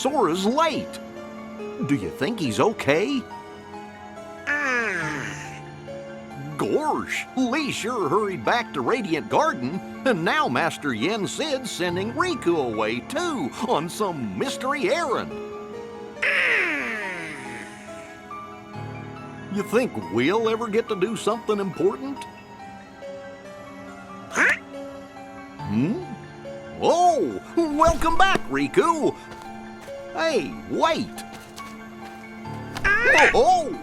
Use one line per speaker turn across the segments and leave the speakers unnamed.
Sora's late. Do you think he's okay? Gorsh, Lee sure hurried back to Radiant Garden, and now Master Yen Sid's sending Riku away too on some mystery errand. You think we'll ever get to do something important? Oh, welcome back, Riku. Hey, wait. Oh!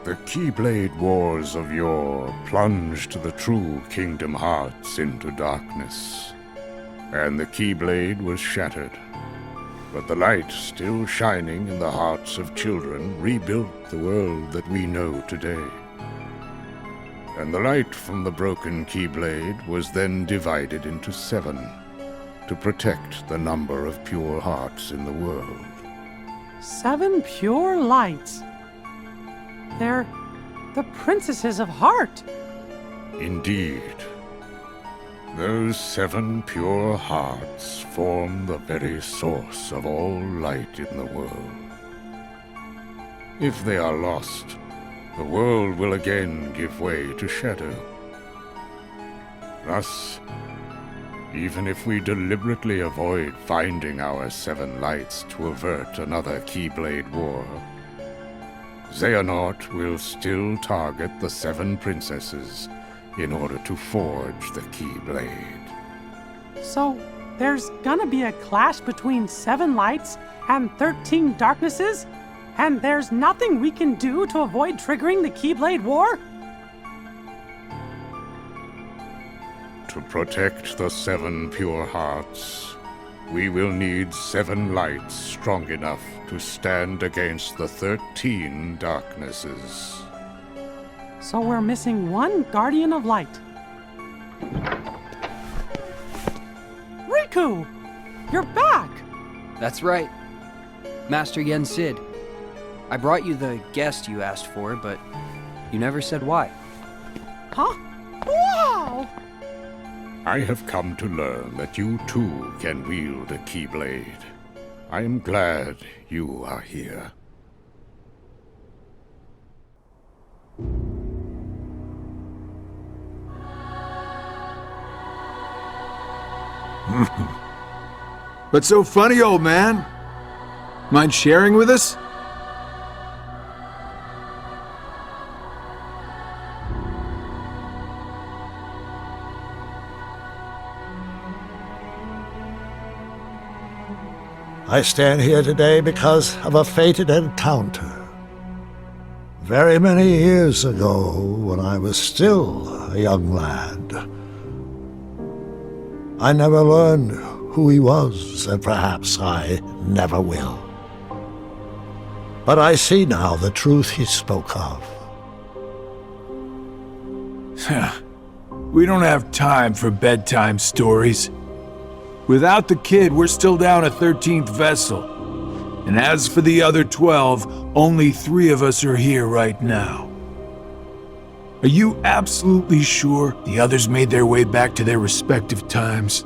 The Keyblade Wars of yore plunged the true Kingdom Hearts into darkness, and the Keyblade was shattered. But the light still shining in the hearts of children rebuilt the world that we know today. And the light from the broken Keyblade was then divided into 7 to protect the number of pure hearts in the world.
7 pure lights. They're the princesses of heart.
Indeed. Those 7 pure hearts form the very source of all light in the world. If they are lost, the world will again give way to shadow. Thus, even if we deliberately avoid finding our 7 lights to avert another Keyblade War, Xehanort will still target the 7 princesses in order to forge the Keyblade.
So, there's gonna be a clash between 7 lights and 13 darknesses? And there's nothing we can do to avoid triggering the Keyblade War?
To protect the 7 pure hearts, we will need 7 lights strong enough to stand against the 13 darknesses.
So we're missing 1 Guardian of Light. Riku! You're back!
That's right. Master Yen Sid. I brought you the guest you asked for, but you never said why.
Huh? Wow!
I have come to learn that you too can wield a Keyblade. I am glad you are here.
What's so funny, old man? Mind sharing with us?
I stand here today because of a fated encounter. Very many years ago, when I was still a young lad. I never learned who he was, and perhaps I never will. But I see now the truth he spoke of.
We don't have time for bedtime stories. Without the kid, we're still down a 13th vessel. And as for the other 12, only 3 of us are here right now. Are you absolutely sure the others made their way back to their respective times?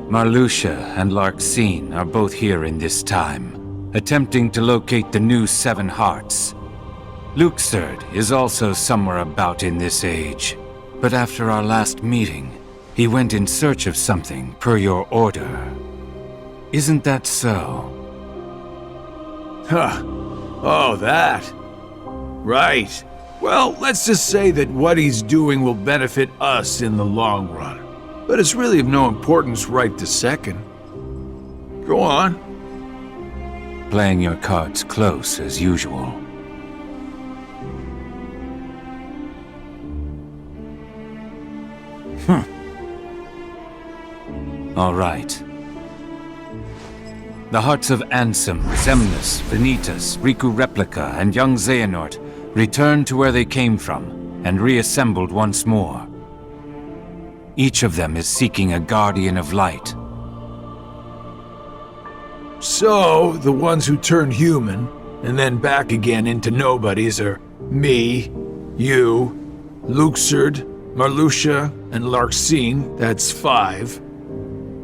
Marluxia and Larxene are both here in this time, attempting to locate the new 7 hearts. Luxord is also somewhere about in this age, but after our last meeting, he went in search of something per your order. Isn't that so?
Huh. Oh, that. Right. Well, let's just say that what he's doing will benefit us in the long run. But it's really of no importance right this second. Go on.
Playing your cards close as usual. All right. The hearts of Ansem, Xemnas, Vanitas, Riku Replica, and young Xehanort returned to where they came from, and reassembled once more. Each of them is seeking a guardian of light.
So, the ones who turned human, and then back again into nobodies are me, you, Luxord, Marluxia, and Larxene, that's 5.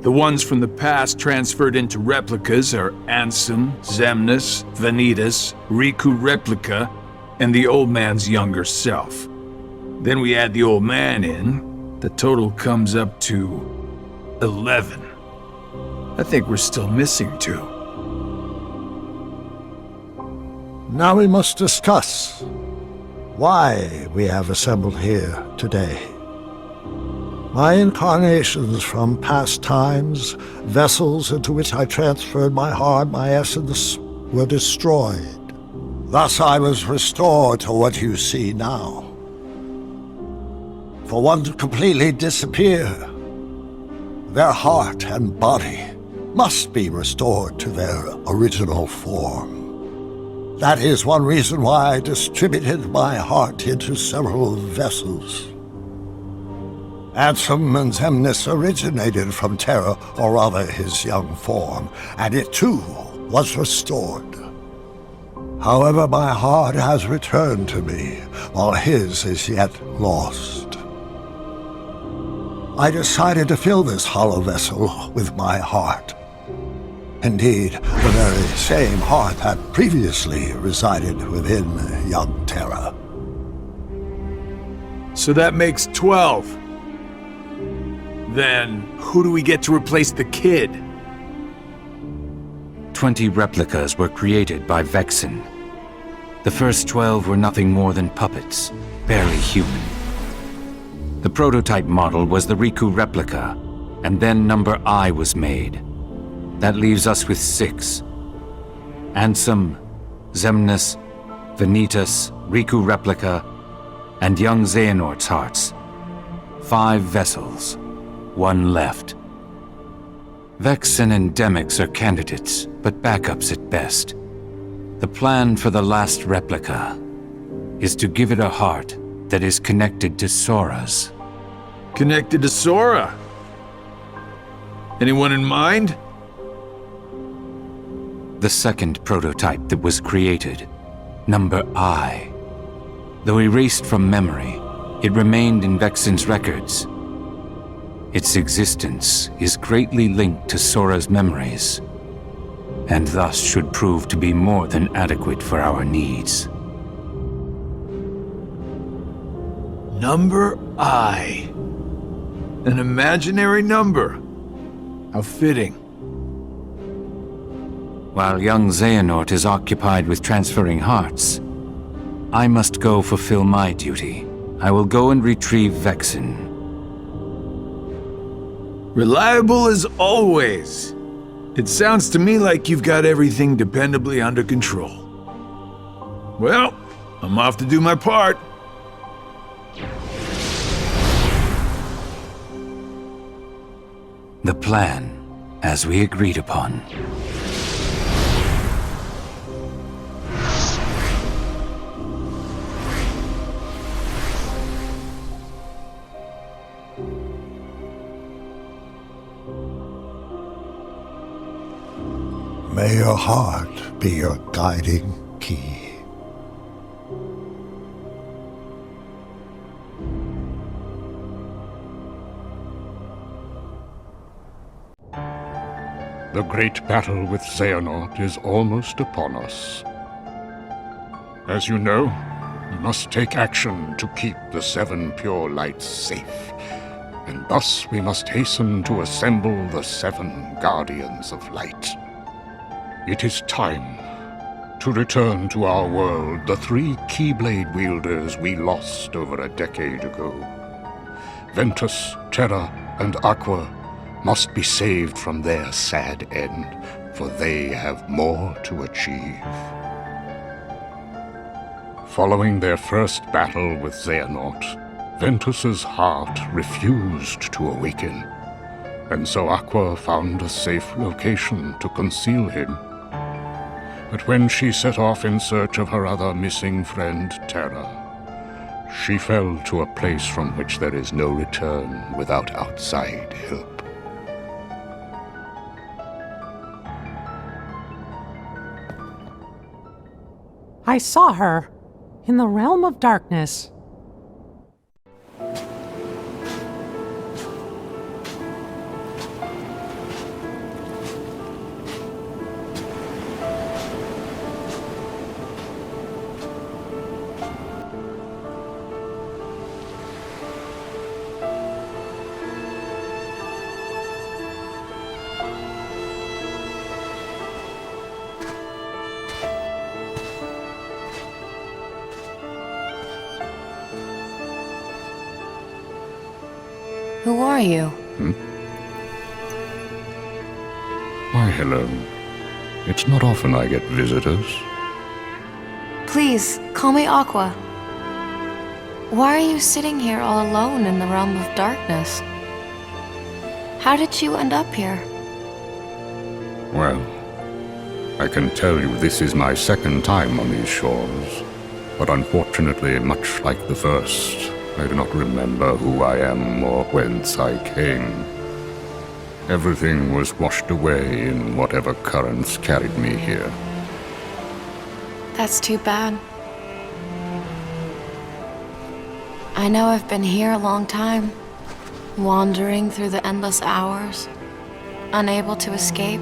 The ones from the past transferred into replicas are Ansem, Xemnas, Vanitas, Riku Replica, and the old man's younger self. Then we add the old man in, the total comes up to 11. I think we're still missing 2.
Now we must discuss why we have assembled here today. My incarnations from past times, vessels into which I transferred my heart, my essence, were destroyed. Thus I was restored to what you see now. For one to completely disappear, their heart and body must be restored to their original form. That is one reason why I distributed my heart into several vessels. Ansem and Xemnas originated from Terra, or rather his young form, and it too was restored. However, my heart has returned to me, while his is yet lost. I decided to fill this hollow vessel with my heart. Indeed, the very same heart that previously resided within young Terra.
So that makes 12. Then, who do we get to replace the kid?
20 replicas were created by Vexen. The first 12 were nothing more than puppets, barely human. The prototype model was the Riku replica, and then number I was made. That leaves us with 6. Ansem, Xemnas, Vanitas, Riku replica, and young Xehanort's hearts. 5 vessels, 1 left. Vexen and Demyx are candidates, but backups at best. The plan for the last replica is to give it a heart that is connected to Sora's.
Connected to Sora? Anyone in mind?
The second prototype that was created, number I. Though erased from memory, it remained in Vexen's records. Its existence is greatly linked to Sora's memories, and thus should prove to be more than adequate for our needs.
Number I. An imaginary number. How fitting.
While young Xehanort is occupied with transferring hearts, I must go fulfill my duty. I will go and retrieve Vexen.
Reliable as always. It sounds to me like you've got everything dependably under control. Well, I'm off to do my part.
The plan, as we agreed upon.
May your heart be your guiding key.
The great battle with Xehanort is almost upon us. As you know, we must take action to keep the 7 pure lights safe, and thus we must hasten to assemble the 7 guardians of light. It is time to return to our world the 3 Keyblade wielders we lost over a decade ago. Ventus, Terra, and Aqua must be saved from their sad end, for they have more to achieve. Following their first battle with Xehanort, Ventus's heart refused to awaken, and so Aqua found a safe location to conceal him. But when she set off in search of her other missing friend, Terra, she fell to a place from which there is no return without outside help.
I saw her in the realm of darkness.
Who are you?
Why, hello. It's not often I get visitors.
Please, call me Aqua. Why are you sitting here all alone in the realm of darkness? How did you end up here?
Well, I can tell you this is my second time on these shores, but unfortunately, much like the first, I do not remember who I am or whence I came. Everything was washed away in whatever currents carried me here.
That's too bad. I know I've been here a long time, wandering through the endless hours, unable to escape.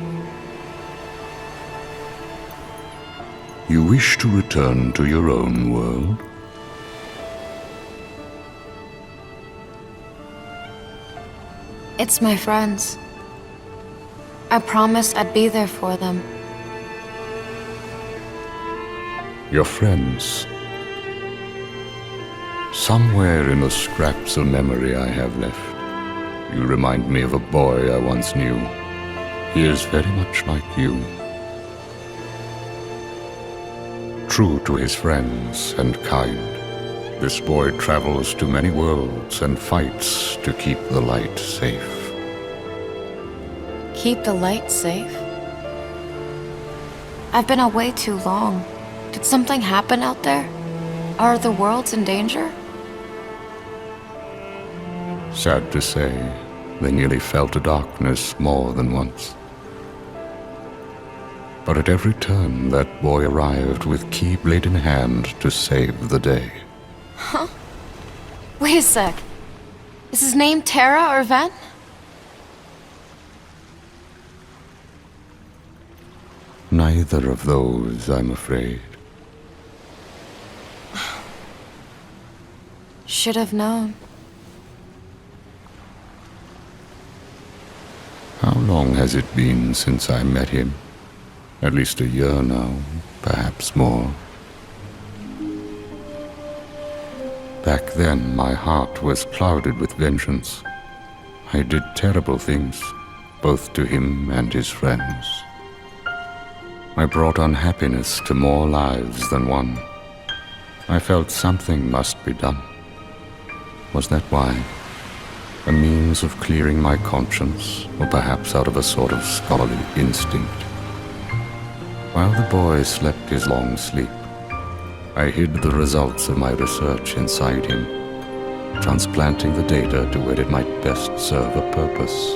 You wish to return to your own world?
It's my friends. I promised I'd be there for them.
Your friends? Somewhere in the scraps of memory I have left, you remind me of a boy I once knew. He is very much like you. True to his friends and kind, this boy travels to many worlds and fights to keep the light safe.
Keep the light safe? I've been away too long. Did something happen out there? Are the worlds in danger?
Sad to say, they nearly fell to darkness more than once. But at every turn, that boy arrived with keyblade in hand to save the day.
Huh? Wait a sec. Is his name Terra or Ven?
Neither of those, I'm afraid.
Should have known.
How long has it been since I met him? At least a year now, perhaps more. Back then, my heart was clouded with vengeance. I did terrible things, both to him and his friends. I brought unhappiness to more lives than one. I felt something must be done. Was that why? A means of clearing my conscience, or perhaps out of a sort of scholarly instinct? While the boy slept his long sleep, I hid the results of my research inside him, transplanting the data to where it might best serve a purpose.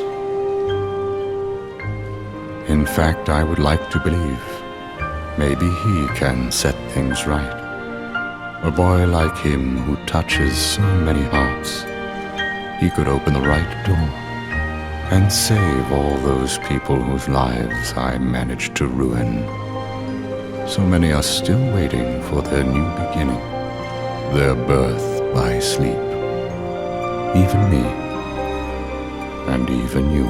In fact, I would like to believe maybe he can set things right. A boy like him who touches so many hearts, he could open the right door and save all those people whose lives I managed to ruin. So many are still waiting for their new beginning, their birth by sleep. Even me, and even you.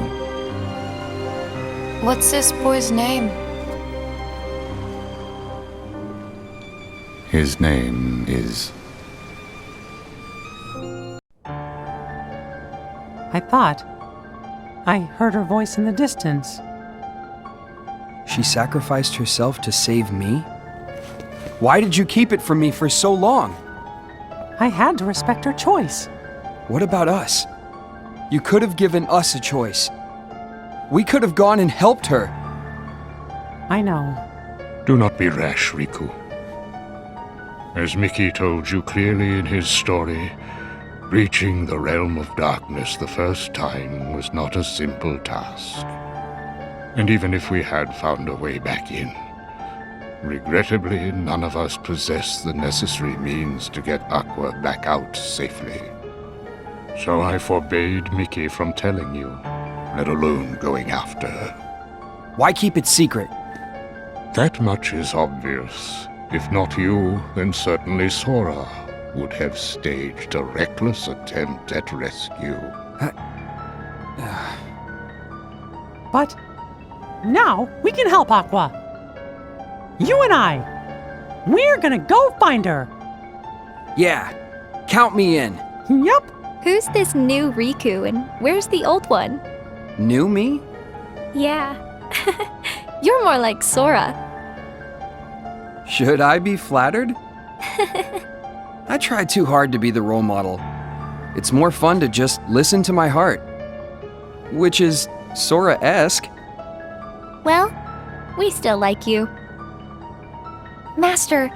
What's this boy's name?
His name is...
I thought I heard her voice in the distance.
She sacrificed herself to save me? Why did you keep it from me for so long?
I had to respect her choice.
What about us? You could have given us a choice. We could have gone and helped her.
I know.
Do not be rash, Riku. As Mickey told you clearly in his story, reaching the realm of darkness the first time was not a simple task. And even if we had found a way back in, regrettably, none of us possessed the necessary means to get Aqua back out safely. So I forbade Mickey from telling you, let alone going after her.
Why keep it secret?
That much is obvious. If not you, then certainly Sora would have staged a reckless attempt at rescue.
But now we can help Aqua. You and I. We're gonna go find her.
Yeah, count me in.
Yup.
Who's this new Riku and where's the old one?
New me?
Yeah. You're more like Sora.
Should I be flattered? I try too hard to be the role model. It's more fun to just listen to my heart. Which is Sora-esque.
Well, we still like you. Master,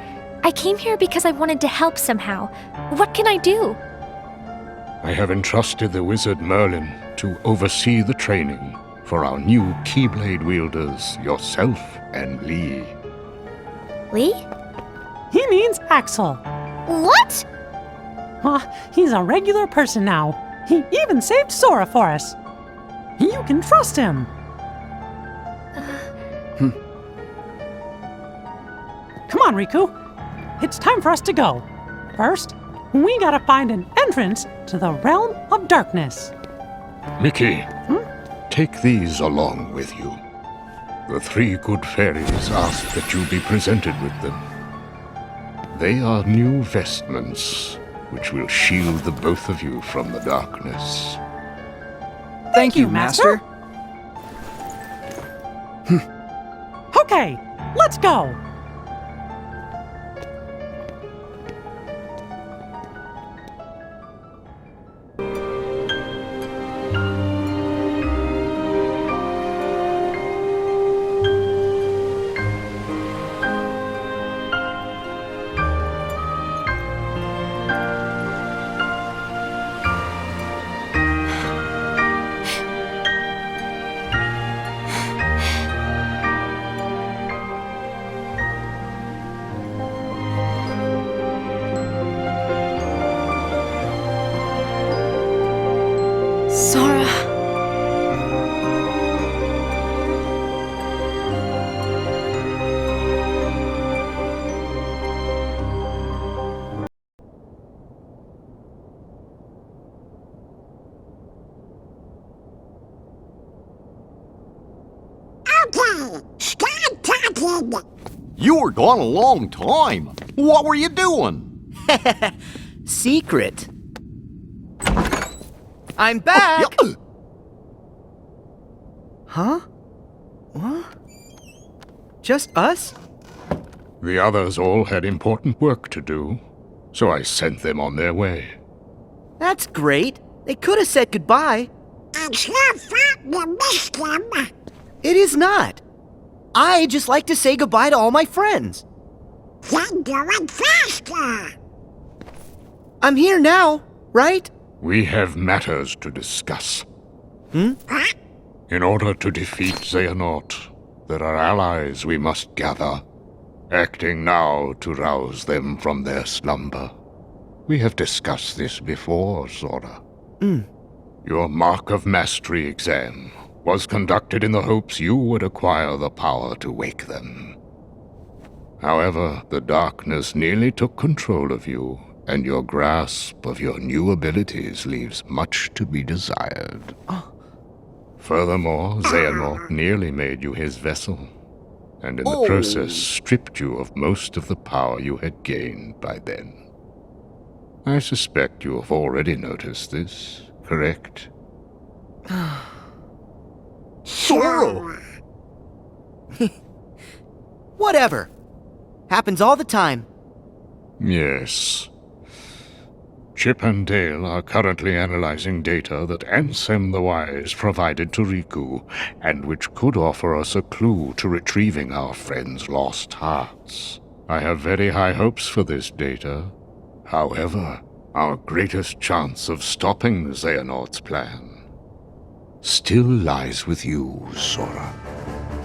I came here because I wanted to help somehow. What can I do?
I have entrusted the wizard Merlin to oversee the training for our new Keyblade wielders, yourself and Lee.
Lee?
He means Axel.
What?
He's a regular person now. He even saved Sora for us. You can trust him. Come on, Riku. It's time for us to go. First, we gotta find an entrance to the realm of darkness.
Mickey, take these along with you. The three good fairies ask that you be presented with them. They are new vestments, which will shield the both of you from the darkness.
Thank you, Master.
Okay, let's go.
Sora.
Okay, start talking.
You were gone a long time. What were you doing?
Secret. I'm back! Huh? What? Just us?
The others all had important work to do, so I sent them on their way.
That's great. They could have said goodbye.
It's your fault you missed them.
It is not. I just like to say goodbye to all my friends.
Then do it faster.
I'm here now, right?
We have matters to discuss.
What?
In order to defeat Xehanort, there are allies we must gather, acting now to rouse them from their slumber. We have discussed this before, Sora. Your Mark of Mastery exam was conducted in the hopes you would acquire the power to wake them. However, the darkness nearly took control of you, and your grasp of your new abilities leaves much to be desired. Furthermore, Xehanort nearly made you his vessel, and in the process stripped you of most of the power you had gained by then. I suspect you have already noticed this, correct?
Sora!
Whatever. Happens all the time.
Yes. Chip and Dale are currently analyzing data that Ansem the Wise provided to Riku, and which could offer us a clue to retrieving our friend's lost hearts. I have very high hopes for this data. However, our greatest chance of stopping Xehanort's plan still lies with you, Sora.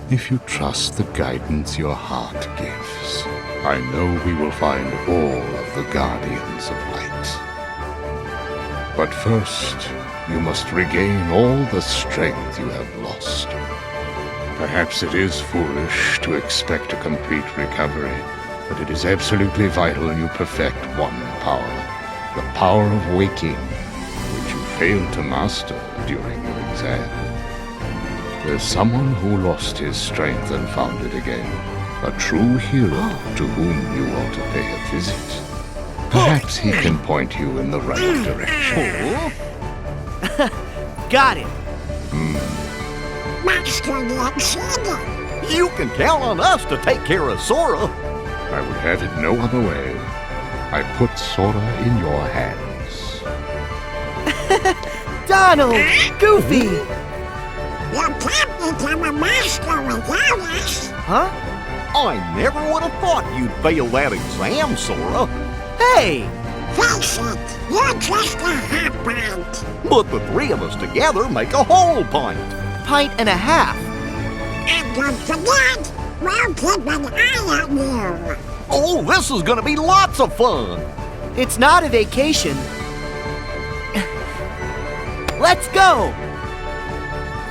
If you trust the guidance your heart gives, I know we will find all of the Guardians of Light. But first, you must regain all the strength you have lost. Perhaps it is foolish to expect a complete recovery, but it is absolutely vital you perfect one power, the power of waking, which you failed to master during your exam. There's someone who lost his strength and found it again, a true hero to whom you ought to pay a visit. Perhaps he can point you in the right direction.
Got it.
Master Yen Sid.
You can count on us to take care of Sora.
I would have it no other way. I put Sora in your hands.
Donald! Goofy!
You can't become a master without us.
Huh?
I never would have thought you'd fail that exam, Sora.
Hey!
Face it, you're just a half pint.
But the three of us together make a whole pint.
Pint and a half.
And don't forget, we'll keep an eye on you.
Oh, this is gonna be lots of fun.
It's not a vacation. Let's go!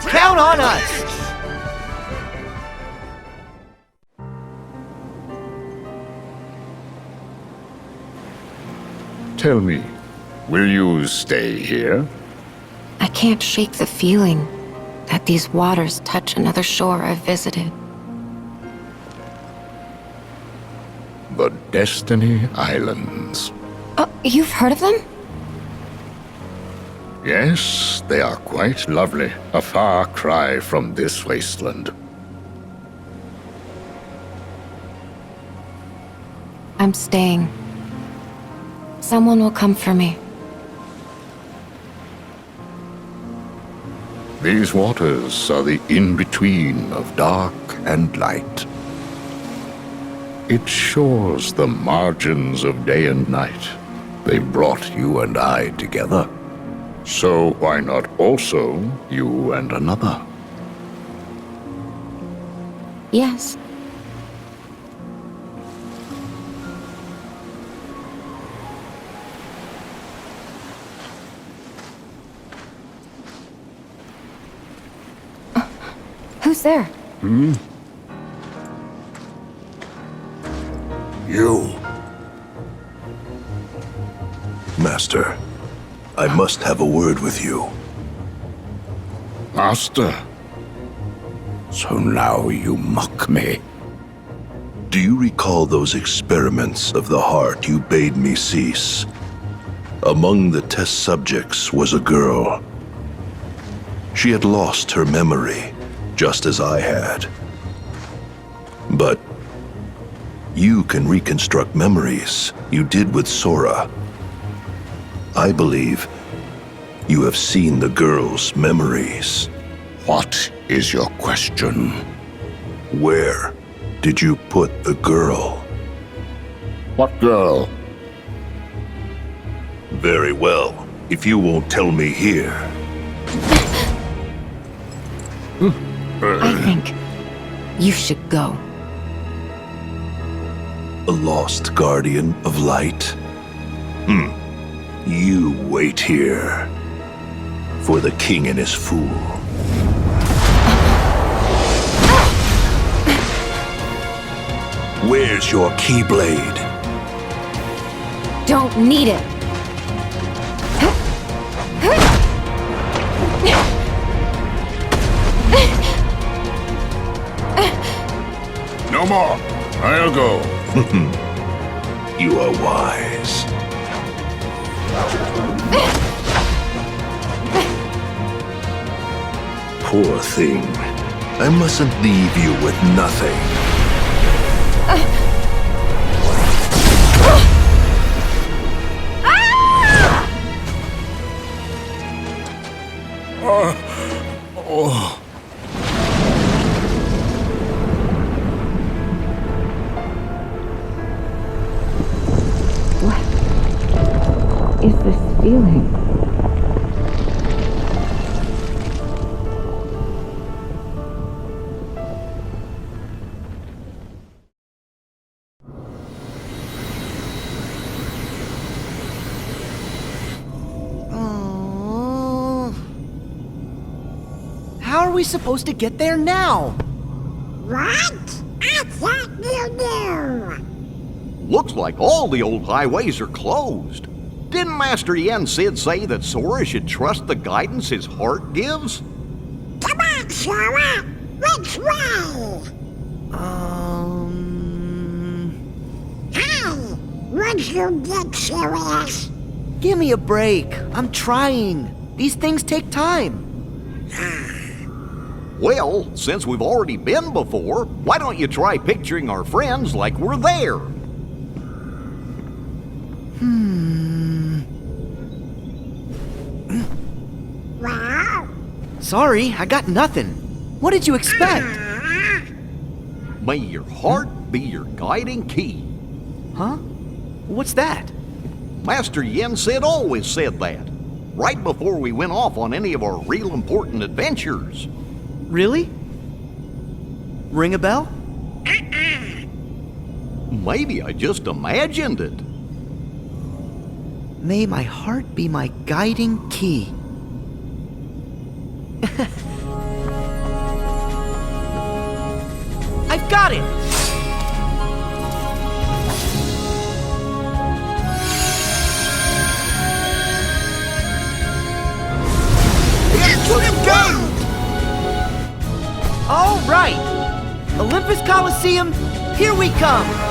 Count on us!
Tell me, will you stay here?
I can't shake the feeling that these waters touch another shore I've visited.
The Destiny Islands.
Oh, you've heard of them?
Yes, they are quite lovely. A far cry from this wasteland.
I'm staying. Someone will come for me.
These waters are the in-between of dark and light. It shores the margins of day and night. They brought you and I together. So why not also you and another?
Yes. Who's there?
You. Master, I must have a word with you.
Master. So now you mock me.
Do you recall those experiments of the heart you bade me cease? Among the test subjects was a girl. She had lost her memory, just as I had. But you can reconstruct memories you did with Sora. I believe you have seen the girl's memories.
What is your question?
Where did you put the girl?
What girl?
Very well, if you won't tell me here.
I think you should go.
A lost guardian of light? You wait here for the king and his fool. Where's your Keyblade?
Don't need it.
No more. I'll go.
You are wise. Poor thing. I mustn't leave you with nothing.
feeling.
How are we supposed to get there now?
What? I thought you knew.
Looks like all the old highways are closed. Didn't Master Yen Sid say that Sora should trust the guidance his heart gives?
Come on, Sora. Which way? Hey, would you get serious?
Give me a break. I'm trying. These things take time.
Well, since we've already been before, why don't you try picturing our friends like we're there?
Well?
Sorry, I got nothing. What did you expect?
May your heart be your guiding key.
Huh? What's that?
Master Yen Sid always said that, right before we went off on any of our real important adventures.
Really? Ring a bell?
Maybe I just imagined it.
May my heart be my guiding key. I've got it!
Into the gate!
All right! Olympus Coliseum, here we come!